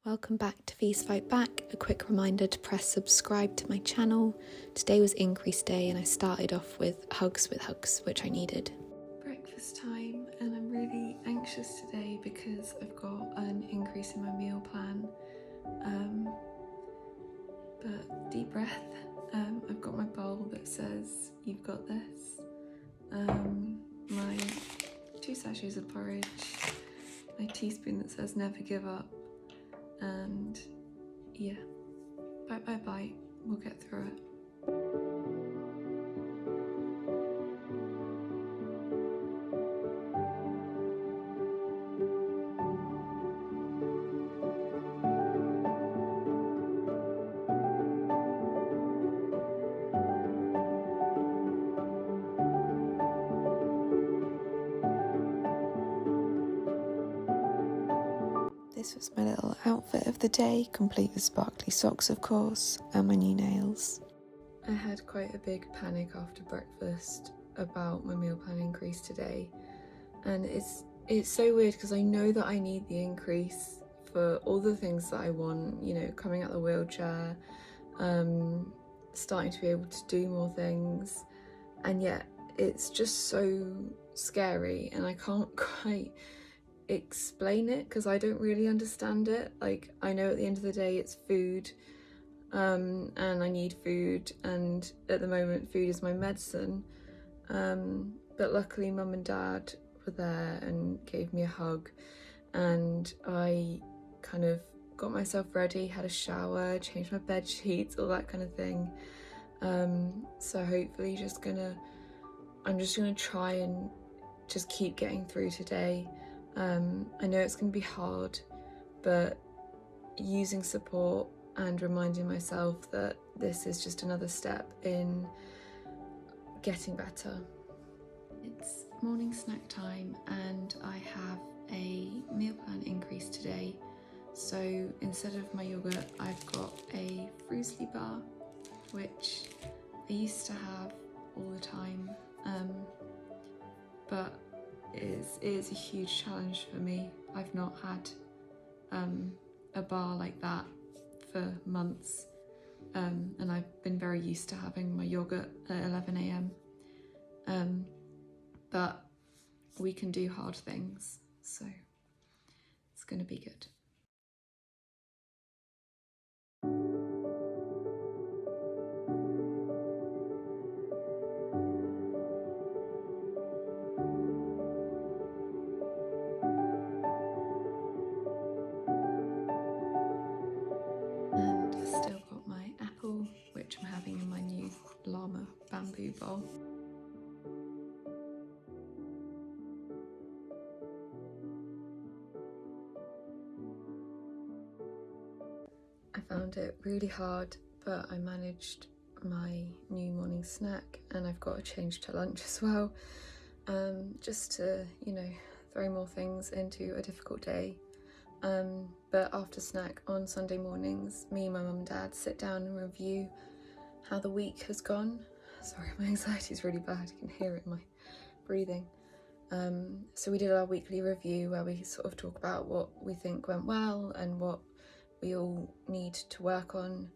Welcome back to Feast Fight Back. A quick reminder to press subscribe to my channel. Today was increase day and I started off with hugs, which I needed. Breakfast time, and I'm really anxious today because I've got an increase in my meal plan. But deep breath. I've got my bowl that says you've got this. My 2 sachets of porridge, my teaspoon that says never give up. And yeah, bite by bite, we'll get through it. This was my little outfit of the day, complete with sparkly socks of course, and my new nails. I had quite a big panic after breakfast about my meal plan increase today, and it's so weird because I know that I need the increase for all the things that I want, you know, coming out of the wheelchair, starting to be able to do more things, and yet it's just so scary and I can't quite explain it because I don't really understand it. Like, I know at the end of the day it's food, and I need food, and at the moment food is my medicine, but luckily mum and dad were there and gave me a hug, and I kind of got myself ready, had a shower, changed my bed sheets, all that kind of thing. So hopefully I'm just gonna try and just keep getting through today. I know it's going to be hard, but using support and reminding myself that this is just another step in getting better. It's morning snack time and I have a meal plan increase today. So instead of my yogurt, I've got a fruity bar, which I used to have all the time, but it is a huge challenge for me. I've not had a bar like that for months, and I've been very used to having my yogurt at 11 a.m. But we can do hard things, so it's going to be good. And I've still got my apple, which I'm having in my new llama bamboo bowl. I found it really hard, but I managed my new morning snack, and I've got to change to lunch as well, just to, you know, throw more things into a difficult day. But after snack on Sunday mornings, me, my mum and dad sit down and review how the week has gone. Sorry, my anxiety is really bad, you can hear it in my breathing. So we did our weekly review where we sort of talk about what we think went well and what we all need to work on,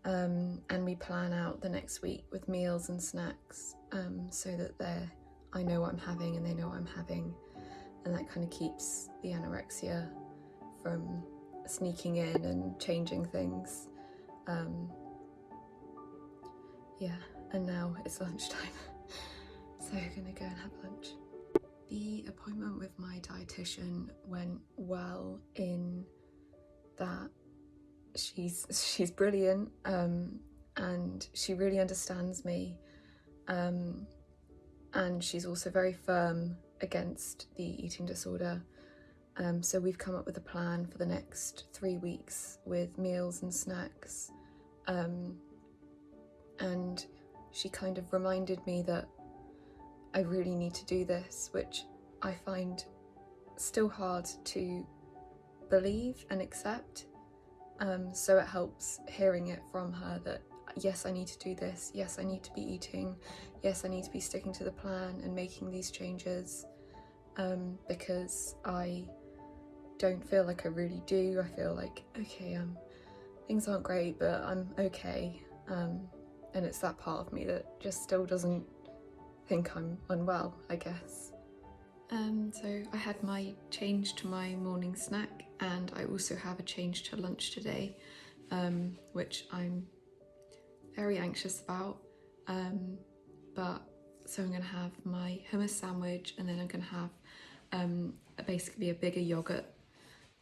and we plan out the next week with meals and snacks, so that I know what I'm having and they know what I'm having, and that kind of keeps the anorexia from sneaking in and changing things. Yeah, and now it's lunchtime, so we're gonna go and have lunch. The appointment with my dietitian went well in that she's brilliant, and she really understands me, and she's also very firm against the eating disorder. So we've come up with a plan for the next 3 weeks with meals and snacks, and she kind of reminded me that I really need to do this, which I find still hard to believe and accept. So it helps hearing it from her that yes, I need to do this, yes, I need to be eating, yes, I need to be sticking to the plan and making these changes, because I don't feel like I really do. I feel like, okay, things aren't great, but I'm okay. And it's that part of me that just still doesn't think I'm unwell, I guess. So I had my change to my morning snack, and I also have a change to lunch today, which I'm very anxious about. But so I'm gonna have my hummus sandwich, and then I'm gonna have basically a bigger yogurt.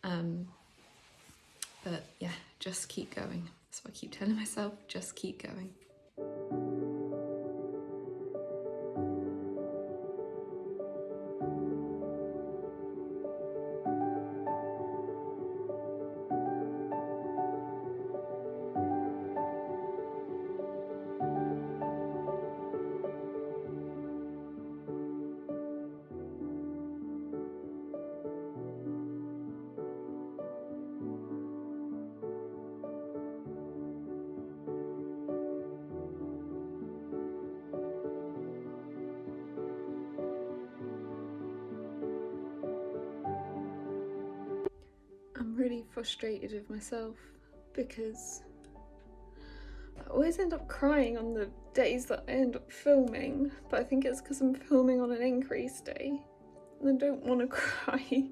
But yeah, just keep going. That's what I keep telling myself, just keep going. I'm really frustrated with myself because I always end up crying on the days that I end up filming, but I think it's because I'm filming on an increase day and I don't want to cry,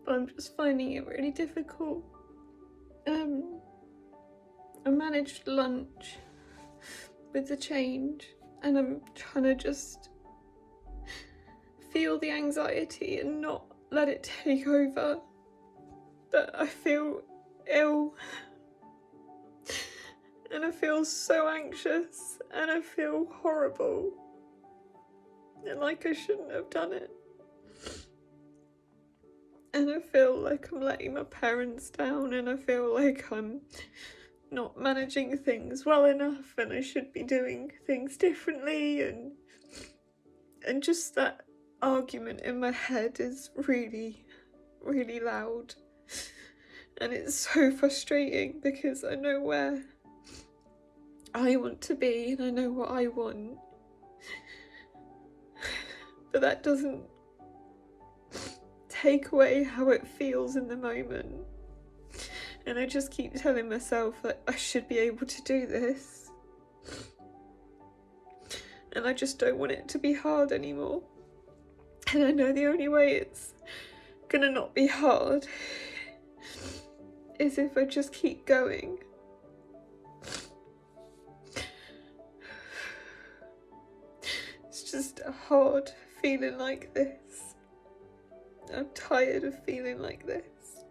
but I'm just finding it really difficult. I managed lunch with the change, and I'm trying to just feel the anxiety and not let it take over. But I feel ill, and I feel so anxious, and I feel horrible, and like I shouldn't have done it. And I feel like I'm letting my parents down, and I feel like I'm not managing things well enough, and I should be doing things differently, and just that argument in my head is really, really loud. And it's so frustrating because I know where I want to be and I know what I want, but that doesn't take away how it feels in the moment. And I just keep telling myself that I should be able to do this, and I just don't want it to be hard anymore. And I know the only way it's gonna not be hard is if I just keep going. It's just hard feeling like this. I'm tired of feeling like this.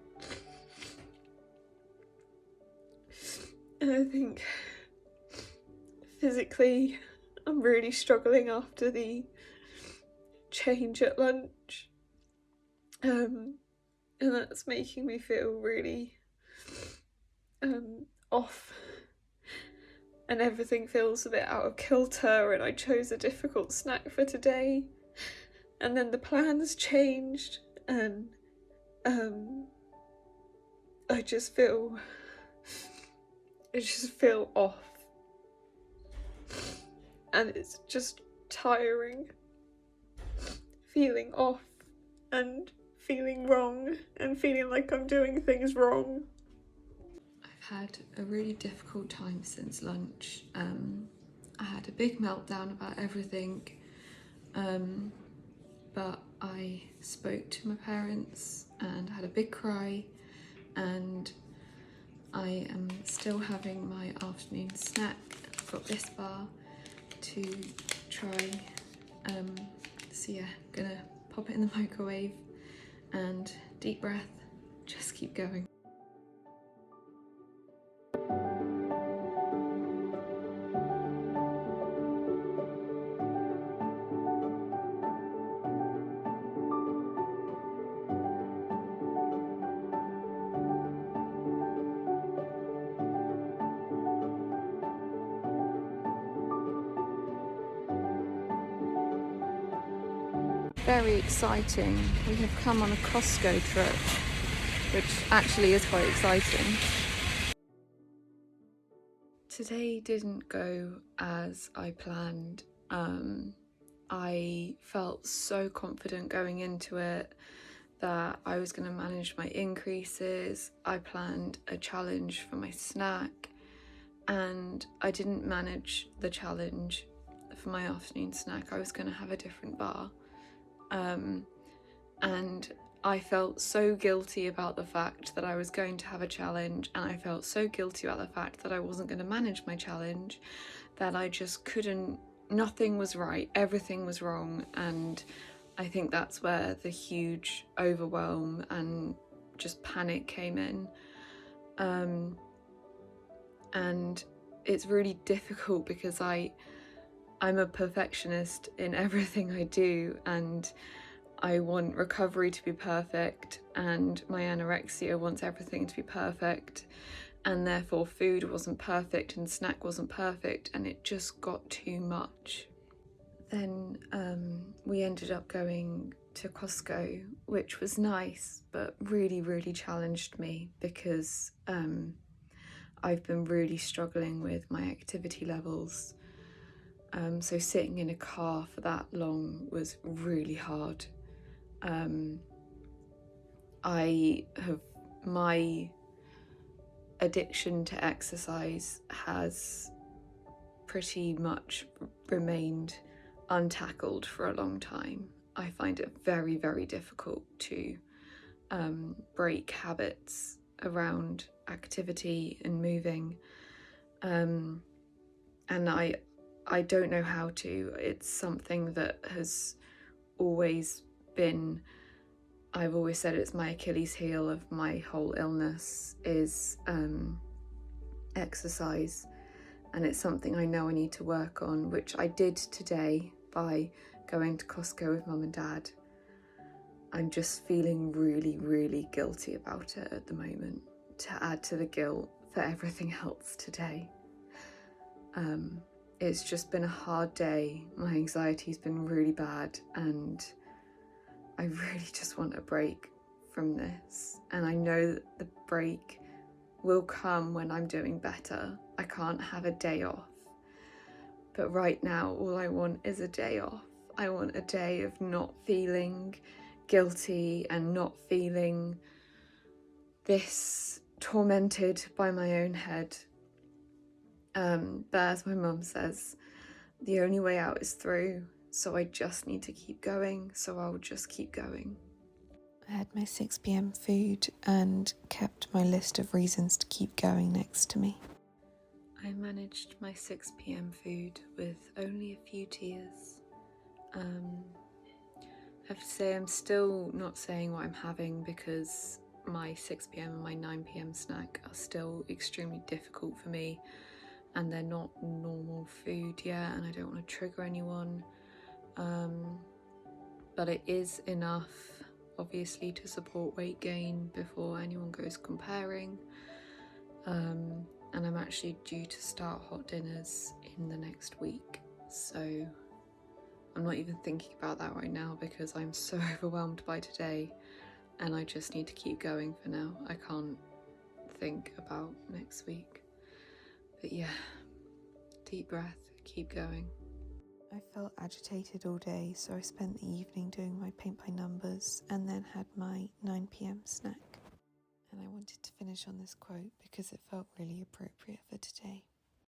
And I think physically I'm really struggling after the change at lunch. And that's making me feel really off, and everything feels a bit out of kilter, and I chose a difficult snack for today, and then the plans changed, and I just feel off, and it's just tiring feeling off and feeling wrong and feeling like I'm doing things wrong. I've had a really difficult time since lunch. I had a big meltdown about everything, but I spoke to my parents and had a big cry, and I am still having my afternoon snack. I've got this bar to try, so yeah, gonna pop it in the microwave and deep breath, just keep going. Very exciting. We have come on a Costco trip, which actually is quite exciting. Today didn't go as I planned. I felt so confident going into it that I was going to manage my increases. I planned a challenge for my snack, and I didn't manage the challenge for my afternoon snack. I was going to have a different bar. And I felt so guilty about the fact that I was going to have a challenge, and I felt so guilty about the fact that I wasn't going to manage my challenge, that I just couldn't, nothing was right, everything was wrong. And I think that's where the huge overwhelm and just panic came in. And it's really difficult because I'm a perfectionist in everything I do, and I want recovery to be perfect, and my anorexia wants everything to be perfect, and therefore food wasn't perfect and snack wasn't perfect, and it just got too much. Then we ended up going to Costco, which was nice, but really, really challenged me because I've been really struggling with my activity levels. So sitting in a car for that long was really hard. My addiction to exercise has pretty much remained untackled for a long time. I find it very, very difficult to break habits around activity and moving, and I don't know how to. It's something that has always been, I've always said it's my Achilles heel of my whole illness is exercise, and it's something I know I need to work on, which I did today by going to Costco with Mum and Dad. I'm just feeling really, really guilty about it at the moment, to add to the guilt for everything else today. It's just been a hard day. My anxiety's been really bad, and I really just want a break from this. And I know that the break will come when I'm doing better. I can't have a day off. But right now, all I want is a day off. I want a day of not feeling guilty and not feeling this tormented by my own head. But as my mum says, the only way out is through. So I just need to keep going. So I'll just keep going. I had my 6 p.m. food and kept my list of reasons to keep going next to me. I managed my 6 p.m. food with only a few tears. I have to say I'm still not saying what I'm having because my 6 p.m. and my 9 p.m. snack are still extremely difficult for me, and they're not normal food yet, and I don't want to trigger anyone. But it is enough, obviously, to support weight gain before anyone goes comparing. And I'm actually due to start hot dinners in the next week, so I'm not even thinking about that right now because I'm so overwhelmed by today, and I just need to keep going for now. I can't think about next week. But yeah, deep breath, keep going. I felt agitated all day, so I spent the evening doing my paint by numbers and then had my 9 p.m. snack. And I wanted to finish on this quote because it felt really appropriate for today.